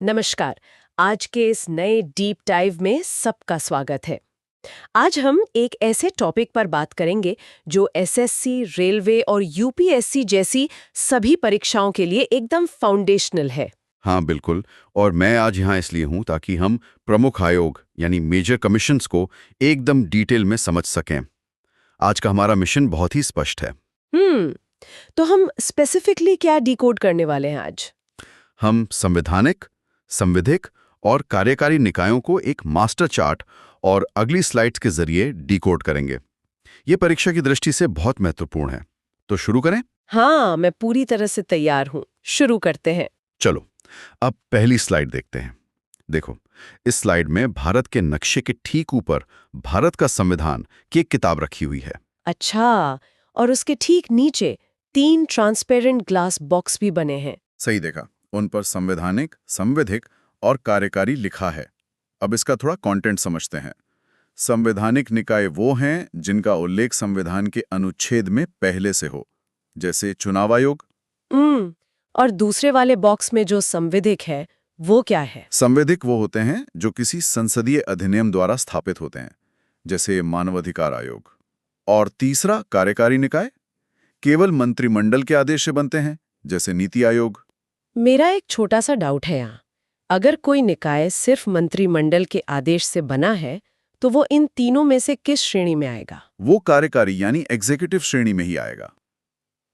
नमस्कार। आज के इस नए डीप डाइव में सबका स्वागत है। आज हम एक ऐसे टॉपिक पर बात करेंगे जो एसएससी, रेलवे और यूपीएससी जैसी सभी परीक्षाओं के लिए एकदम फाउंडेशनल है। हाँ बिल्कुल। और मैं आज यहाँ इसलिए हूँ ताकि हम प्रमुख आयोग यानी मेजर कमीशंस को एकदम डिटेल में समझ सकें। आज का हमारा मिशन बहुत ही स्पष्ट है। हम्म, तो हम स्पेसिफिकली क्या डिकोड करने वाले हैं आज? हम संवैधानिक, संविधिक और कार्यकारी निकायों को एक मास्टर चार्ट और अगली स्लाइड्स के जरिए डिकोड करेंगे। ये परीक्षा की दृष्टि से बहुत महत्वपूर्ण है। तो शुरू करें? हाँ, मैं पूरी तरह से तैयार हूँ। शुरू करते हैं। चलो, अब पहली स्लाइड देखते हैं। देखो, इस स्लाइड में भारत के नक्शे के ठीक ऊपर भारत का संविधान की एक किताब रखी हुई है। अच्छा, और उसके ठीक नीचे 3 ट्रांसपेरेंट ग्लास बॉक्स भी बने हैं। सही देखा। उन पर संवैधानिक, संविधिक और कार्यकारी लिखा है। अब इसका थोड़ा कंटेंट समझते हैं। संवैधानिक निकाय वो हैं जिनका उल्लेख संविधान के अनुच्छेद में पहले से हो, जैसे चुनाव आयोग। और दूसरे वाले बॉक्स में जो संविधिक है, वो क्या है? संवैधिक वो होते हैं जो किसी संसदीय अधिनियम द्वारा स्थापित होते हैं, जैसे मानवाधिकार आयोग। और तीसरा कार्यकारी निकाय केवल मंत्रिमंडल के आदेश से बनते हैं, जैसे नीति आयोग। मेरा एक छोटा सा डाउट है यहाँ। अगर कोई निकाय सिर्फ मंत्रिमंडल के आदेश से बना है, तो वो इन तीनों में से किस श्रेणी में आएगा? वो कार्यकारी यानी एग्जीक्यूटिव श्रेणी में ही आएगा।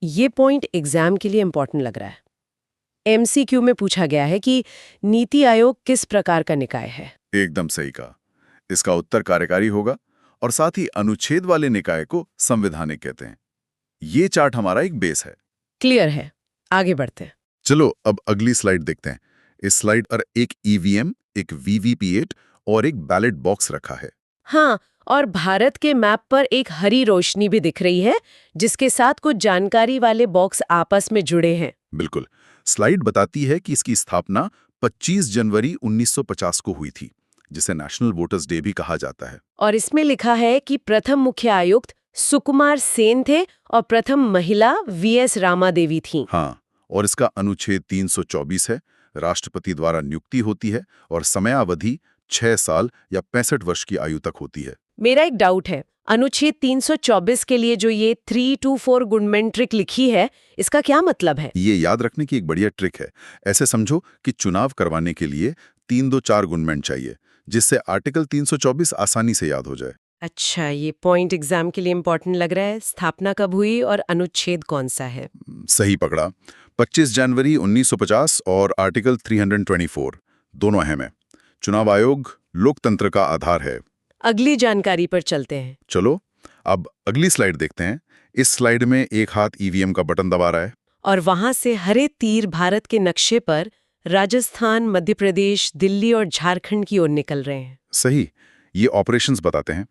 ये पॉइंट एग्जाम के लिए इंपॉर्टेंट लग रहा है। एमसीक्यू में पूछा गया है कि नीति आयोग किस प्रकार का निकाय है। एकदम सही कहा। इसका उत्तर कार्यकारी होगा और साथ ही अनुच्छेद वाले निकाय को संवैधानिक कहते हैं। ये चार्ट हमारा एक बेस है। क्लियर है, आगे बढ़ते हैं। चलो अब अगली स्लाइड देखते हैं। इस स्लाइड पर एक ईवीएम, एक वीवीपीएट और एक बैलेट बॉक्स रखा है। हाँ, और भारत के मैप पर एक हरी रोशनी भी दिख रही है, जिसके साथ कुछ जानकारी वाले बॉक्स आपस में जुड़े हैं। बिल्कुल। स्लाइड बताती है कि इसकी स्थापना 25 जनवरी 1950 को हुई थी, जिसे नेशनल वोटर्स डे भी कहा जाता है। और इसमें लिखा है कि प्रथम मुख्य आयुक्त सुकुमार सेन थे और प्रथम महिला वीएस रामा देवी थीं। हाँ, और इसका अनुच्छेद 324 है। राष्ट्रपति द्वारा नियुक्ति होती है और समयावधि 6 साल या 65 वर्ष की आयु तक होती है। मेरा एक डाउट है, अनुच्छेद 324 के लिए जो ये 324 गुडमेन ट्रिक लिखी है, इसका क्या मतलब है? ये याद रखने की एक बढ़िया ट्रिक है। ऐसे समझो कि चुनाव करवाने के लिए 3-2-4 गुणमेंट चाहिए, जिससे आर्टिकल 324 आसानी से याद हो जाए। अच्छा, ये पॉइंट एग्जाम के लिए इंपॉर्टेंट लग रहा है। स्थापना कब हुई और अनुच्छेद कौन सा है? सही पकड़ा। 25 जनवरी 1950 और आर्टिकल 324 दोनों अहम है। चुनाव आयोग लोकतंत्र का आधार है। अगली जानकारी पर चलते हैं। चलो अब अगली स्लाइड देखते हैं। इस स्लाइड में एक हाथ ईवीएम का बटन दबा रहा है और वहां से हरे तीर भारत के नक्शे पर राजस्थान, मध्य प्रदेश, दिल्ली और झारखंड की ओर निकल रहे हैं। सही। ये ऑपरेशंस बताते हैं।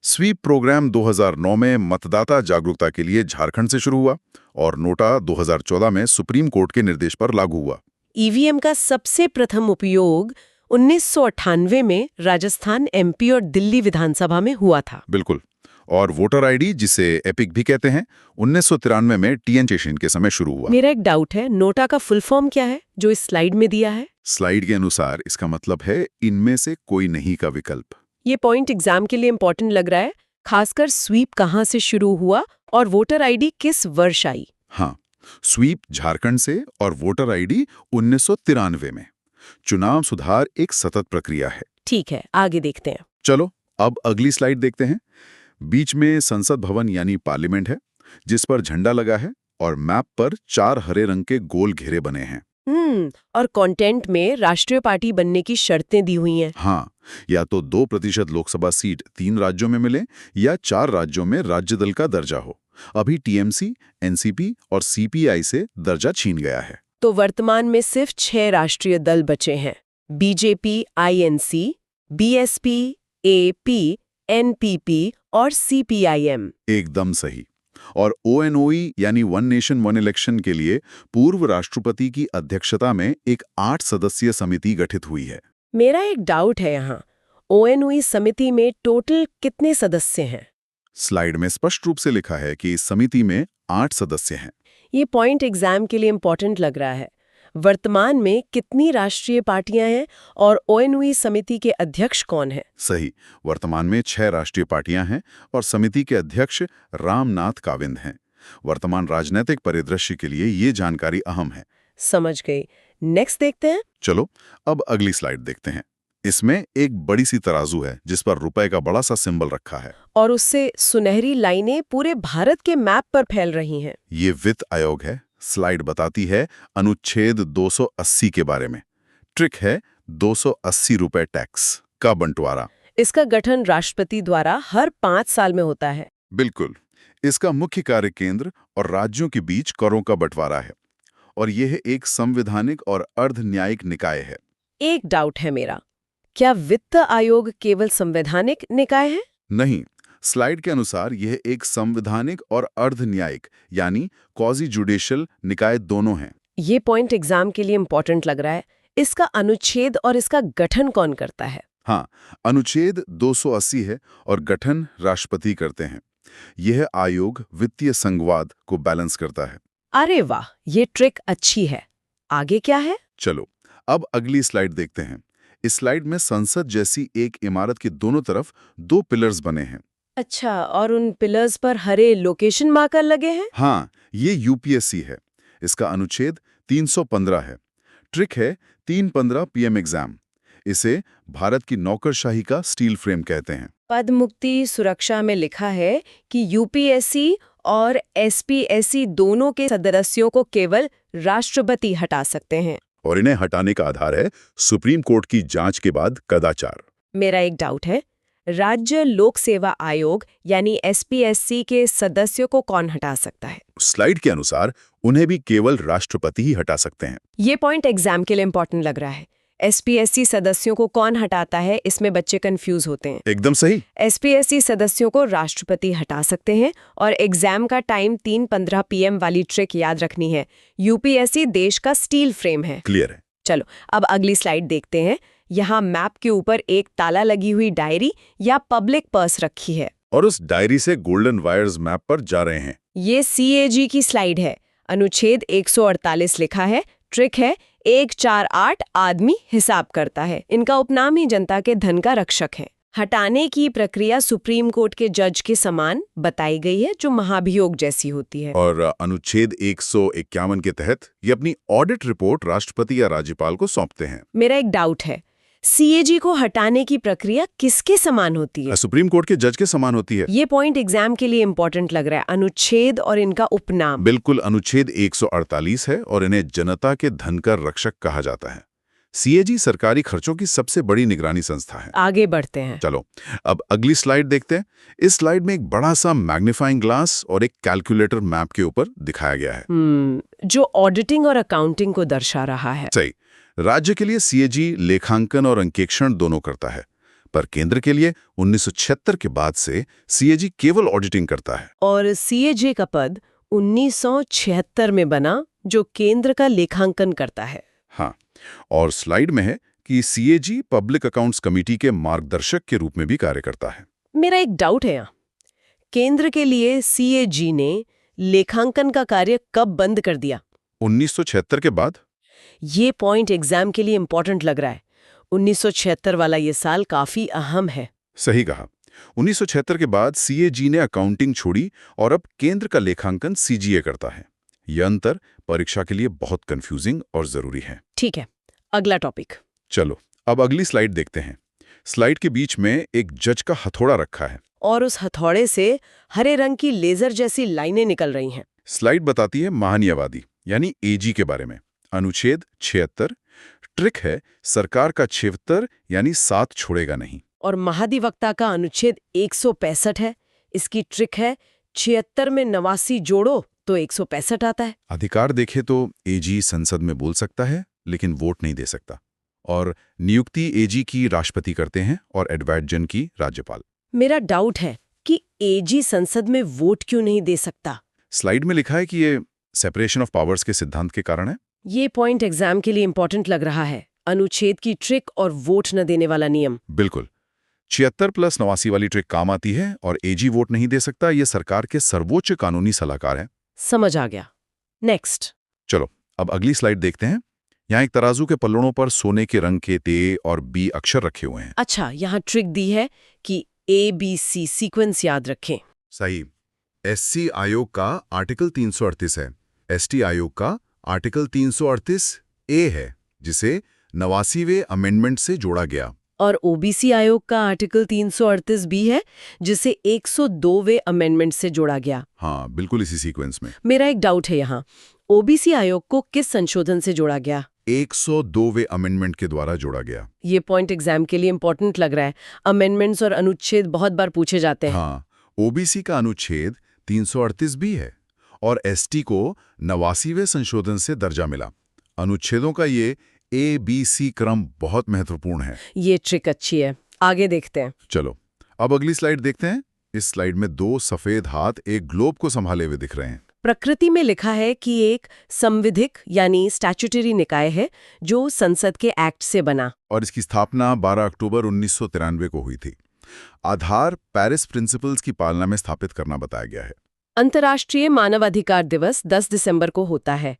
स्वीप प्रोग्राम 2009 में मतदाता जागरूकता के लिए झारखंड से शुरू हुआ और नोटा 2014 में सुप्रीम कोर्ट के निर्देश पर लागू हुआ। ईवीएम का सबसे प्रथम उपयोग 1998 में राजस्थान, एमपी और दिल्ली विधानसभा में हुआ था। बिल्कुल। और वोटर आईडी, जिसे एपिक भी कहते हैं, 1993 में टीएन शेषन के समय शुरू हुआ। मेरा एक डाउट है, नोटा का फुल फॉर्म क्या है जो इस स्लाइड में दिया है? स्लाइड के अनुसार इसका मतलब है इनमें से कोई नहीं का विकल्प। ये पॉइंट एग्जाम के लिए इंपॉर्टेंट लग रहा है, खासकर स्वीप कहां से शुरू हुआ और वोटर आईडी किस वर्ष आई। हाँ, स्वीप झारखंड से और वोटर आईडी 1993 में। चुनाव सुधार एक सतत प्रक्रिया है। ठीक है, आगे देखते हैं। चलो अब अगली स्लाइड देखते हैं। बीच में संसद भवन यानी पार्लियामेंट है, जिस पर झंडा लगा है और मैप पर 4 हरे रंग के गोल घेरे बने हैं। और कंटेंट में राष्ट्रीय पार्टी बनने की शर्तें दी हुई हैं। हाँ, या तो 2% लोकसभा सीट 3 राज्यों में मिले या 4 राज्यों में राज्य दल का दर्जा हो। अभी टीएमसी, एनसीपी और सीपीआई से दर्जा छीन गया है। तो वर्तमान में सिर्फ 6 राष्ट्रीय दल बचे हैं: BJP, INC, BSP, AP, NPP और सीपीआईएम। एकदम सही। और ओएनओई यानी वन नेशन वन इलेक्शन के लिए पूर्व राष्ट्रपति की अध्यक्षता में एक 8 सदस्यीय समिति गठित हुई है। मेरा एक डाउट है यहाँ, ओएनओई समिति में टोटल कितने सदस्य हैं? स्लाइड में स्पष्ट रूप से लिखा है कि इस समिति में 8 सदस्य हैं। ये पॉइंट एग्जाम के लिए इंपॉर्टेंट लग रहा है। वर्तमान में कितनी राष्ट्रीय पार्टियां हैं और ओएनवी समिति के अध्यक्ष कौन है? सही। वर्तमान में 6 राष्ट्रीय पार्टियां हैं और समिति के अध्यक्ष रामनाथ कोविंद हैं। वर्तमान राजनीतिक परिदृश्य के लिए ये जानकारी अहम है। समझ गई। नेक्स्ट देखते हैं। चलो अब अगली स्लाइड देखते हैं। इसमें एक बड़ी सी तराजू है जिस पर रुपए का बड़ा सा सिंबल रखा है और उससे सुनहरी लाइनें पूरे भारत के मैप पर फैल रही हैं। ये वित्त आयोग है। स्लाइड बताती है अनुच्छेद 280 के बारे में। ट्रिक है 280 रुपए टैक्स का बंटवारा। इसका गठन राष्ट्रपति द्वारा हर 5 साल में होता है। बिल्कुल। इसका मुख्य कार्य केंद्र और राज्यों के बीच करों का बंटवारा है और यह एक संवैधानिक और अर्ध न्यायिक निकाय है। एक डाउट है मेरा, क्या वित्त आयोग केवल संवैधानिक निकाय है? नहीं, स्लाइड के अनुसार यह एक संवैधानिक और अर्ध न्यायिक यानी क्वाजी जुडिशियल निकाय दोनों हैं। ये पॉइंट एग्जाम के लिए इंपॉर्टेंट लग रहा है। इसका अनुच्छेद और इसका गठन कौन करता है? हाँ, अनुच्छेद 280 है और गठन राष्ट्रपति करते हैं। यह आयोग वित्तीय संघवाद को बैलेंस करता है। अरे वाह, ये ट्रिक अच्छी है। आगे क्या है? चलो अब अगली स्लाइड देखते हैं। इस स्लाइड में संसद जैसी एक इमारत के दोनों तरफ 2 पिलर्स बने हैं। अच्छा, और उन पिलर्स पर हरे लोकेशन मार्कर लगे हैं? हाँ, ये यूपीएससी है। इसका अनुच्छेद 315 है। ट्रिक है 315 पीएम एग्जाम। इसे भारत की नौकरशाही का स्टील फ्रेम कहते हैं। पद मुक्ति सुरक्षा में लिखा है कि यूपीएससी और एसपीएससी दोनों के सदस्यों को केवल राष्ट्रपति हटा सकते हैं और इन्हें हटाने का आधार है सुप्रीम कोर्ट की जांच के बाद कदाचार। मेरा एक डाउट है, राज्य लोक सेवा आयोग यानी एसपीएससी के सदस्यों को कौन हटा सकता है? स्लाइड के अनुसार उन्हें भी केवल राष्ट्रपति ही हटा सकते हैं। ये पॉइंट एग्जाम के लिए इंपॉर्टेंट लग रहा है। एसपीएससी सदस्यों को कौन हटाता है, इसमें बच्चे कंफ्यूज होते हैं। एकदम सही। एसपीएससी सदस्यों को राष्ट्रपति हटा सकते हैं और एग्जाम का टाइम 3:15 पीएम वाली ट्रिक याद रखनी है। यूपीएससी देश का स्टील फ्रेम है। क्लियर है। चलो अब अगली स्लाइड देखते हैं। यहाँ मैप के ऊपर एक ताला लगी हुई डायरी या पब्लिक पर्स रखी है और उस डायरी से गोल्डन वायर्स मैप पर जा रहे हैं। ये सीएजी की स्लाइड है। अनुच्छेद 148 लिखा है। ट्रिक है 148 आदमी हिसाब करता है। इनका उपनाम ही जनता के धन का रक्षक है। हटाने की प्रक्रिया सुप्रीम कोर्ट के जज के समान बताई गई है, जो महाभियोग जैसी होती है। और अनुच्छेद 151 के तहत ये अपनी ऑडिट रिपोर्ट राष्ट्रपति या राज्यपाल को सौंपते हैं। मेरा एक डाउट है, सीएजी को हटाने की प्रक्रिया किसके समान होती है? सुप्रीम कोर्ट के जज के समान होती है। ये पॉइंट एग्जाम के लिए इंपॉर्टेंट लग रहा है। अनुच्छेद और इनका उपनाम। बिल्कुल, अनुच्छेद 148 है और इन्हें जनता के धन का रक्षक कहा जाता है। सीएजी सरकारी खर्चों की सबसे बड़ी निगरानी संस्था है। आगे बढ़ते हैं। चलो अब अगली स्लाइड देखते हैं। इस स्लाइड में एक बड़ा सा मैग्नीफाइंग ग्लास और एक कैलकुलेटर मैप के ऊपर दिखाया गया है। जो ऑडिटिंग और अकाउंटिंग को दर्शा रहा है। सही। राज्य के लिए सीएजी लेखांकन और अंकेक्षण दोनों करता है, पर केंद्र के लिए 1976 के बाद से सीएजी केवल ऑडिटिंग करता है। और सीएजी का पद 1976 में बना, जो केंद्र का लेखांकन करता है। हाँ, और स्लाइड में है कि सीएजी पब्लिक अकाउंट्स कमेटी के मार्गदर्शक के रूप में भी कार्य करता है। मेरा एक डाउट है यहाँ, केंद्र के लिए सीएजी ने लेखांकन का कार्य कब बंद कर दिया? 1976 के बाद। ये पॉइंट एग्जाम के लिए इंपॉर्टेंट लग रहा है। 1976 वाला ये साल काफी अहम है। सही कहा। 1976 के बाद सीएजी ने अकाउंटिंग छोड़ी और अब केंद्र का लेखांकन सीजीए करता है। यह अंतर परीक्षा के लिए बहुत कंफ्यूजिंग और जरूरी है। ठीक है, अगला टॉपिक। चलो अब अगली स्लाइड देखते हैं। स्लाइड के बीच में एक जज का हथौड़ा रखा है और उस हथौड़े से हरे रंग की लेजर जैसी लाइनें निकल रही हैं। स्लाइड बताती है महान्यायवादी यानी एजी के बारे में। अनुच्छेद 76। ट्रिक है सरकार का 76 यानी 7 छोड़ेगा नहीं। और महाधिवक्ता का अनुच्छेद 165 है। इसकी ट्रिक है 76 में 89 जोड़ो तो 165 आता है। अधिकार देखे तो एजी संसद में बोल सकता है लेकिन वोट नहीं दे सकता, और नियुक्ति एजी की राष्ट्रपति करते हैं और एडवाइजन की राज्यपाल। मेरा डाउट है कि एजी संसद में वोट क्यों नहीं दे सकता? स्लाइड में लिखा है कि ये सेपरेशन ऑफ पावर्स के सिद्धांत के कारण है। ये पॉइंट एग्जाम के लिए इंपॉर्टेंट लग रहा है। अनुच्छेद की ट्रिक और वोट न देने वाला नियम। बिल्कुल। 76 + 89 वाली ट्रिक काम आती है और एजी वोट नहीं दे सकता। ये सरकार के सर्वोच्च कानूनी सलाहकार हैं। समझ आ गया। नेक्स्ट। चलो अब अगली स्लाइड देखते हैं। यहाँ एक तराजू के पल्लड़ों पर सोने के रंग के ए और बी अक्षर रखे हुए हैं। अच्छा, यहाँ ट्रिक दी है कि ABC सीक्वेंस याद रखें। सही। एससी आयोग का आर्टिकल 338 है। एसटी आयोग का आर्टिकल 338 ए है, जिसे 89वें अमेंडमेंट से जोड़ा गया। और OBC आयोग का आर्टिकल 338 भी है, जिसे 102वें अमेंडमेंट से जोड़ा गया। हाँ, बिल्कुल इसी सीक्वेंस में। मेरा एक डाउट है यहाँ, OBC आयोग को किस संशोधन से जोड़ा गया? 102वें अमेंडमेंट के द्वारा जोड़ा गया। ये पॉइंट एग्जाम के लिए इंपॉर्टेंट लग रहा है। अमेंडमेंट्स और अनुच्छेद बहुत बार पूछे जाते हैं। हाँ, ओबीसी का अनुच्छेद 338 भी है और एसटी को 89वें संशोधन से दर्जा मिला। अनुच्छेदों का ये ABC क्रम बहुत महत्वपूर्ण है। ये ट्रिक अच्छी है, आगे देखते हैं। चलो, अब अगली स्लाइड देखते हैं। इस स्लाइड में 2 सफेद हाथ एक ग्लोब को संभाले हुए दिख रहे हैं। प्रकृति में लिखा है कि एक संविधिक यानी स्टैट्यूटरी निकाय है जो संसद के एक्ट से बना, और इसकी स्थापना 12 अक्टूबर 1993 को हुई थी। आधार पेरिस प्रिंसिपल्स की पालना में स्थापित करना बताया गया है। अंतर्राष्ट्रीय मानवाधिकार दिवस 10 दिसंबर को होता है।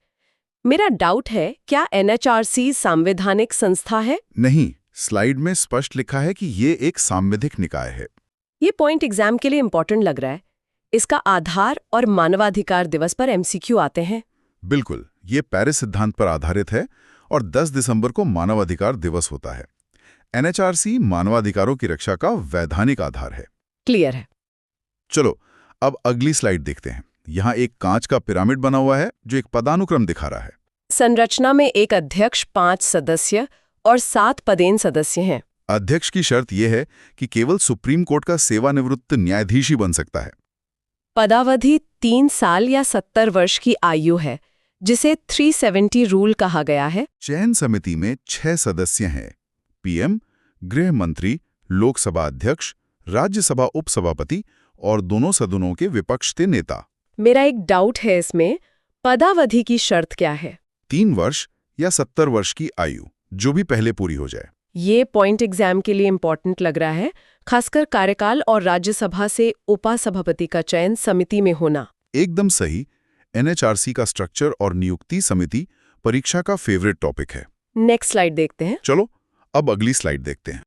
मेरा डाउट है, क्या NHRC संवैधानिक संस्था है? नहीं, स्लाइड में स्पष्ट लिखा है कि ये एक सांविधिक निकाय है। ये पॉइंट एग्जाम के लिए इंपॉर्टेंट लग रहा है। इसका आधार और मानवाधिकार दिवस पर MCQ आते हैं। बिल्कुल, ये पेरिस सिद्धांत पर आधारित है और 10 दिसंबर को मानवाधिकार दिवस होता है। NHRC मानवाधिकारों की रक्षा का वैधानिक आधार है। क्लियर है। चलो, अब अगली स्लाइड देखते हैं। यहाँ एक कांच का पिरामिड बना हुआ है जो एक पदानुक्रम दिखा रहा है। संरचना में एक अध्यक्ष, 5 सदस्य और 7 पदेन सदस्य हैं। अध्यक्ष की शर्त यह है कि केवल सुप्रीम कोर्ट का सेवानिवृत्त न्यायाधीश ही बन सकता है। पदावधि 3 साल या 70 वर्ष की आयु है, जिसे 370 रूल कहा गया है। चयन समिति में 6 सदस्य हैं: PM, गृह मंत्री, लोकसभा अध्यक्ष, राज्यसभा उपसभापति और दोनों सदनों के विपक्ष के नेता। मेरा एक डाउट है इसमें, पदावधि की शर्त क्या है? 3 वर्ष या 70 वर्ष की आयु, जो भी पहले पूरी हो जाए। ये पॉइंट एग्जाम के लिए इंपॉर्टेंट लग रहा है, खासकर कार्यकाल और राज्यसभा से उपसभापति का चयन समिति में होना। एकदम सही। NHRC का स्ट्रक्चर और नियुक्ति समिति परीक्षा का फेवरेट टॉपिक है। नेक्स्ट स्लाइड देखते हैं। चलो, अब अगली स्लाइड देखते हैं।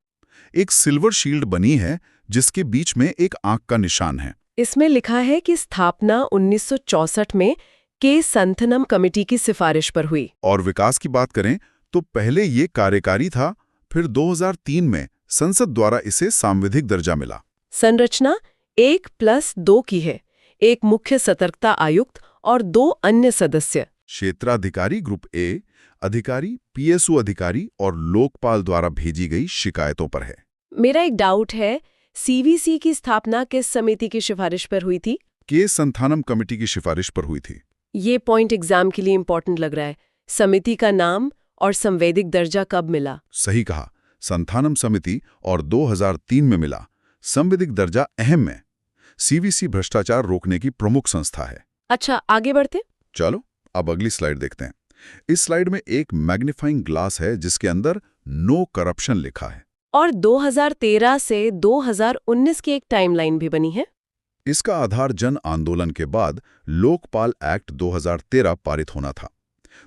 एक सिल्वर शील्ड बनी है जिसके बीच में एक आंख का निशान है। इसमें लिखा है कि स्थापना 1964 में के संथनम कमेटी की सिफारिश पर हुई। और विकास की बात करें तो पहले ये कार्यकारी था, फिर 2003 में संसद द्वारा इसे सांविधिक दर्जा मिला। संरचना 1+2 की है, एक मुख्य सतर्कता आयुक्त और 2 अन्य सदस्य। क्षेत्राधिकारी ग्रुप ए अधिकारी, PSU अधिकारी और लोकपाल द्वारा भेजी गई शिकायतों पर है। मेरा एक डाउट है, CVC की स्थापना किस समिति की सिफारिश पर हुई थी? के संथानम कमेटी की सिफारिश पर हुई थी। ये पॉइंट एग्जाम के लिए इंपॉर्टेंट लग रहा है। समिति का नाम और संवैधिक दर्जा कब मिला? सही कहा, संथानम समिति और 2003 में मिला। संवैधिक दर्जा अहम है। CVC भ्रष्टाचार रोकने की प्रमुख संस्था है। अच्छा, आगे बढ़ते। चलो, अब अगली स्लाइड देखते हैं। इस स्लाइड में एक मैग्नीफाइंग ग्लास है जिसके अंदर नो करप्शन लिखा है। और 2013 से 2019 की एक टाइमलाइन भी बनी है। इसका आधार जन आंदोलन के बाद लोकपाल एक्ट 2013 पारित होना था।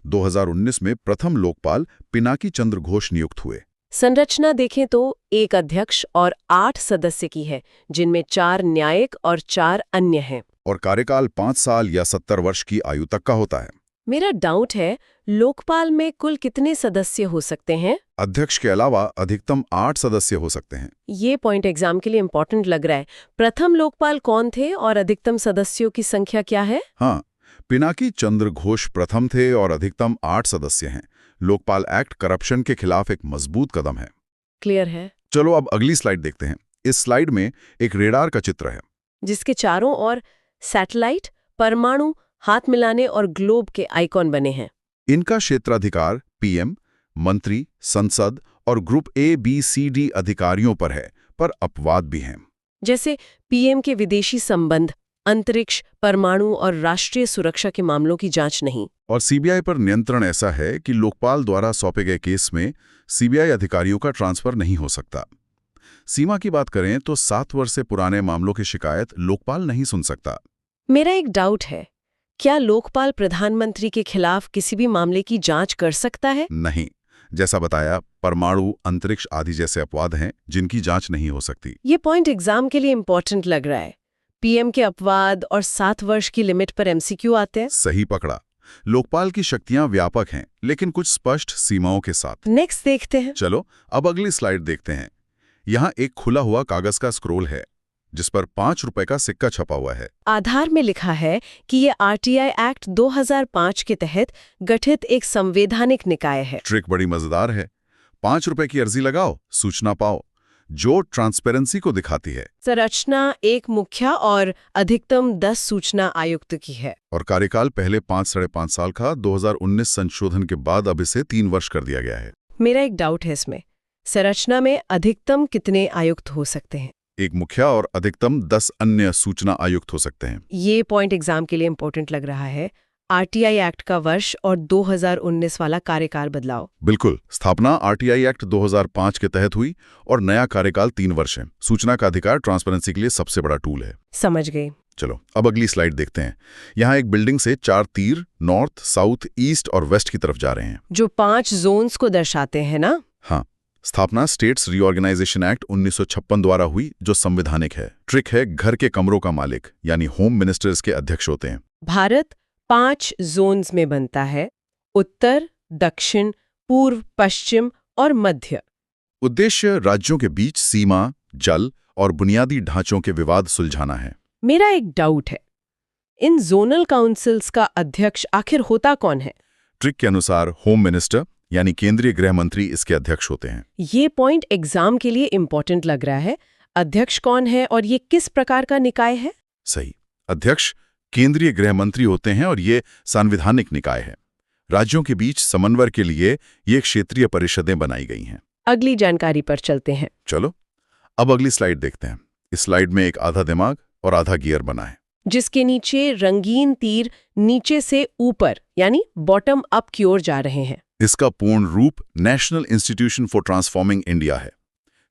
2019 में प्रथम लोकपाल पिनाकी चंद्र घोष नियुक्त हुए। संरचना देखें तो एक अध्यक्ष और 8 सदस्य की है, जिनमें 4 न्यायिक और 4 अन्य हैं। और कार्यकाल 5 साल या 70 वर्ष की आयु तक का होता है। मेरा डाउट है, लोकपाल में कुल कितने सदस्य हो सकते हैं? अध्यक्ष के अलावा अधिकतम 8 सदस्य हो सकते हैं। ये पॉइंट एग्जाम के लिए इंपॉर्टेंट लग रहा है। प्रथम लोकपाल कौन थे और अधिकतम सदस्यों की संख्या क्या है? हाँ, पिनाकी चंद्र घोष प्रथम थे और अधिकतम 8 सदस्य हैं। लोकपाल एक्ट करप्शन के खिलाफ एक मजबूत कदम है। क्लियर है। चलो, अब अगली स्लाइड देखते हैं। इस स्लाइड में एक रेडार का चित्र है जिसके चारों ओर सैटेलाइट, परमाणु, हाथ मिलाने और ग्लोब के आइकॉन बने हैं। इनका क्षेत्राधिकार PM, मंत्री, संसद और ग्रुप ABCD अधिकारियों पर है, पर अपवाद भी हैं। जैसे PM के विदेशी संबंध, अंतरिक्ष, परमाणु और राष्ट्रीय सुरक्षा के मामलों की जांच नहीं। और CBI पर नियंत्रण ऐसा है कि लोकपाल द्वारा सौंपे गए केस में CBI अधिकारियों का ट्रांसफर नहीं हो सकता। सीमा की बात करें तो 7 वर्ष से पुराने मामलों की शिकायत लोकपाल नहीं सुन सकता। मेरा एक डाउट है, क्या लोकपाल प्रधानमंत्री के खिलाफ किसी भी मामले की जांच कर सकता है? नहीं, जैसा बताया, परमाणु, अंतरिक्ष आदि जैसे अपवाद हैं जिनकी जांच नहीं हो सकती। ये पॉइंट एग्जाम के लिए इम्पोर्टेंट लग रहा है। पीएम के अपवाद और 7 वर्ष की लिमिट पर एमसीक्यू आते हैं। सही पकड़ा। लोकपाल की शक्तियां व्यापक हैं, लेकिन कुछ स्पष्ट सीमाओं के साथ। नेक्स्ट देखते हैं। चलो अब अगली स्लाइड देखते हैं। यहाँ एक खुला हुआ कागज का स्क्रोल है जिस पर 5 रुपए का सिक्का छपा हुआ है। आधार में लिखा है कि ये आरटीआई एक्ट 2005 के तहत गठित एक संवैधानिक निकाय है। ट्रिक बड़ी मजेदार है। 5 रुपए की अर्जी लगाओ, सूचना पाओ, जो ट्रांसपेरेंसी को दिखाती है। संरचना एक मुखिया और अधिकतम 10 सूचना आयुक्त की है। और कार्यकाल पहले 5-5.5 साल का 2019 संशोधन के बाद अब इसे 3 वर्ष कर दिया गया है। मेरा एक डाउट है इसमें, संरचना में अधिकतम कितने आयुक्त हो सकते हैं? एक मुखिया और अधिकतम 10 अन्य सूचना आयुक्त हो सकते हैं। ये पॉइंट एग्जाम के लिए इंपॉर्टेंट लग रहा है। आरटीआई एक्ट का वर्ष और 2019 वाला कार्यकाल बदलाव। बिल्कुल, स्थापना आरटीआई एक्ट 2005 के तहत हुई और नया कार्यकाल 3 वर्ष है। सूचना का अधिकार ट्रांसपेरेंसी के लिए सबसे बड़ा टूल है। समझ गए। चलो अब अगली स्लाइड देखते हैं। यहाँ एक बिल्डिंग से 4 तीर नॉर्थ, साउथ, ईस्ट और वेस्ट की तरफ जा रहे हैं, जो 5 जोन्स को दर्शाते हैं ना? हाँ। स्थापना स्टेट्स रीऑर्गेनाइजेशन एक्ट 1956 द्वारा हुई, जो संवैधानिक है। ट्रिक है, घर के कमरों का मालिक यानी होम मिनिस्टर्स के अध्यक्ष होते हैं। भारत 5 जोन्स में बनता है: उत्तर, दक्षिण, पूर्व, पश्चिम और मध्य। उद्देश्य राज्यों के बीच सीमा, जल और बुनियादी ढांचों के विवाद सुलझाना है। मेरा एक डाउट है, इन जोनल काउंसिल्स का अध्यक्ष आखिर होता कौन है? ट्रिक के अनुसार होम मिनिस्टर यानी केंद्रीय गृह मंत्री इसके अध्यक्ष होते हैं। ये पॉइंट एग्जाम के लिए इंपॉर्टेंट लग रहा है। अध्यक्ष कौन है और ये किस प्रकार का निकाय है? सही, अध्यक्ष केंद्रीय गृह मंत्री होते हैं और ये संवैधानिक निकाय है। राज्यों के बीच समन्वय के लिए ये क्षेत्रीय परिषदें बनाई गई हैं। अगली जानकारी पर चलते हैं। चलो अब अगली स्लाइड देखते हैं। इस स्लाइड में एक आधा दिमाग और आधा गियर बना है, जिसके नीचे रंगीन तीर नीचे से ऊपर यानी बॉटम अप की ओर जा रहे हैं। इसका पूर्ण रूप national institution for transforming India है।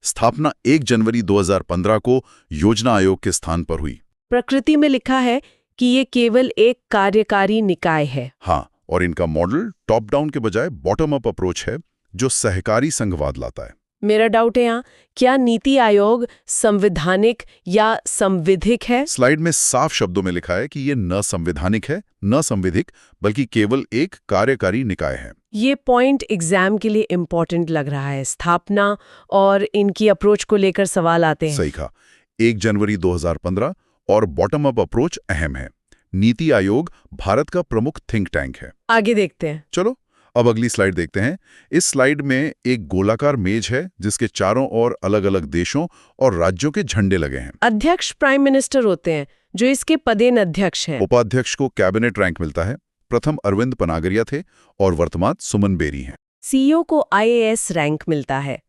स्थापना 1 जनवरी 2015 को योजना आयोग के स्थान पर हुई। प्रकृति में लिखा है कि ये केवल एक कार्यकारी निकाय है। हाँ, और इनका मॉडल टॉप डाउन के बजाय बॉटम अप अप्रोच है, जो सहकारी संघवाद लाता है। मेरा डाउट है यहाँ, क्या नीति आयोग संवैधानिक या संविधिक है? स्लाइड में साफ शब्दों में लिखा है कि ये न संवैधानिक है, न संविधिक, बल्कि केवल एक कार्यकारी निकाय है। ये पॉइंट एग्जाम के लिए इंपॉर्टेंट लग रहा है। स्थापना और इनकी अप्रोच को लेकर सवाल आते हैं। सही कहा, 1 जनवरी 2015 और बॉटम अप अप्रोच अहम है। नीति आयोग भारत का प्रमुख थिंक टैंक है। आगे देखते हैं। चलो अब अगली स्लाइड देखते हैं। इस स्लाइड में एक गोलाकार मेज है जिसके चारों ओर अलग-अलग देशों और राज्यों के झंडे लगे हैं। अध्यक्ष प्राइम मिनिस्टर होते हैं, जो इसके पदेन अध्यक्ष हैं। उपाध्यक्ष को कैबिनेट रैंक मिलता है। प्रथम अरविंद पनागरिया थे और वर्तमान सुमन बेरी हैं। सीईओ को आईएएस रैंक मिलता है।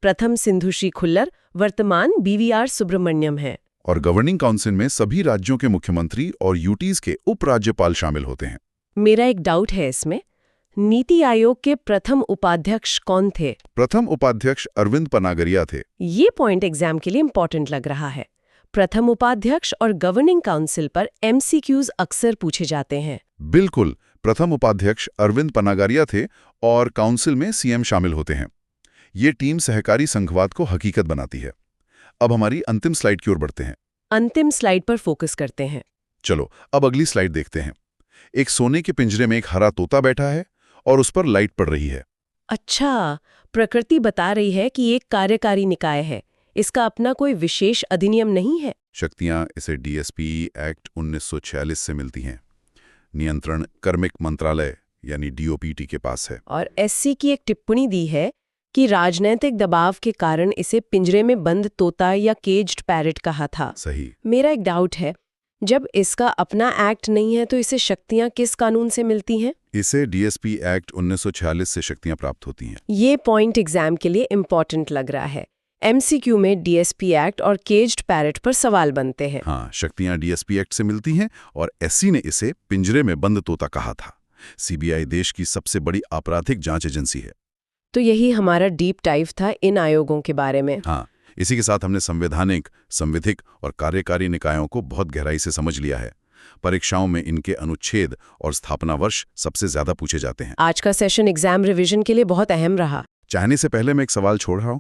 प्रथम सिंधुश्री खुल्लर, वर्तमान बीवीआर सुब्रमण्यम है। और गवर्निंग काउंसिल में सभी राज्यों के मुख्यमंत्री और यूटीज के उपराज्यपाल शामिल होते हैं। मेरा एक डाउट है इसमें, नीति आयोग के प्रथम उपाध्यक्ष कौन थे? प्रथम उपाध्यक्ष अरविंद पनागरिया थे। ये पॉइंट एग्जाम के लिए इंपॉर्टेंट लग रहा है। प्रथम उपाध्यक्ष और गवर्निंग काउंसिल पर एमसीक्यूज अक्सर पूछे जाते हैं। बिल्कुल, प्रथम उपाध्यक्ष अरविंद पनागरिया थे और काउंसिल में सीएम शामिल होते हैं। ये टीम सहकारी संघवाद को हकीकत बनाती है। अब हमारी अंतिम स्लाइड की ओर बढ़ते हैं। अंतिम स्लाइड पर फोकस करते हैं। चलो अब अगली स्लाइड देखते हैं। एक सोने के पिंजरे में एक हरा तोता बैठा है और उस पर लाइट पड़ रही है। अच्छा, प्रकृति बता रही है कि एक कार्यकारी निकाय है, इसका अपना कोई विशेष अधिनियम नहीं है। शक्तियां इसे डीएसपी एक्ट 1946 से मिलती हैं। नियंत्रण कार्मिक मंत्रालय यानी डीओपीटी के पास है। और एससी की एक टिप्पणी दी है कि राजनीतिक दबाव के कारण इसे पिंजरे में बंद तोता या केज्ड पैरट कहा था। सही। मेरा एक डाउट है, जब इसका अपना एक्ट नहीं है तो इसे शक्तियां किस कानून से मिलती हैं? इसे डीएसपी एक्ट 1946 से शक्तियां प्राप्त होती हैं। ये पॉइंट एग्जाम के लिए इंपॉर्टेंट लग रहा है। एमसीक्यू में डीएसपी एक्ट और केज्ड पैरट पर सवाल बनते हैं। हाँ, शक्तियां डीएसपी एक्ट से मिलती हैं और एससी ने इसे पिंजरे में बंद तोता कहा था। सीबीआई देश की सबसे बड़ी आपराधिक जांच एजेंसी है। तो यही हमारा डीप डाइव था इन आयोगों के बारे में। हाँ, इसी के साथ हमने संवैधानिक, संविधिक और कार्यकारी निकायों को बहुत गहराई से समझ लिया है। परीक्षाओं में इनके अनुच्छेद और स्थापना वर्ष सबसे ज्यादा पूछे जाते हैं। आज का सेशन एग्जाम रिवीजन के लिए बहुत अहम रहा। चाहने से पहले मैं एक सवाल छोड़ रहा हूं।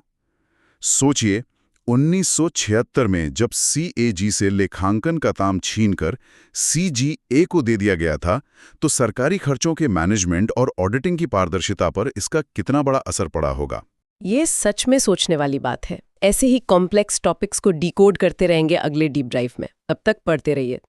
सोचिए, 1976 में जब CAG से लेखांकन का काम छीनकर CGA को दे दिया गया था, तो सरकारी खर्चों के मैनेजमेंट और ऑडिटिंग की पारदर्शिता पर इसका कितना बड़ा असर पड़ा होगा। ये सच में सोचने वाली बात है। ऐसे ही कॉम्प्लेक्स टॉपिक्स को डिकोड करते रहेंगे अगले डीप ड्राइव में। अब तक पढ़ते रहिए।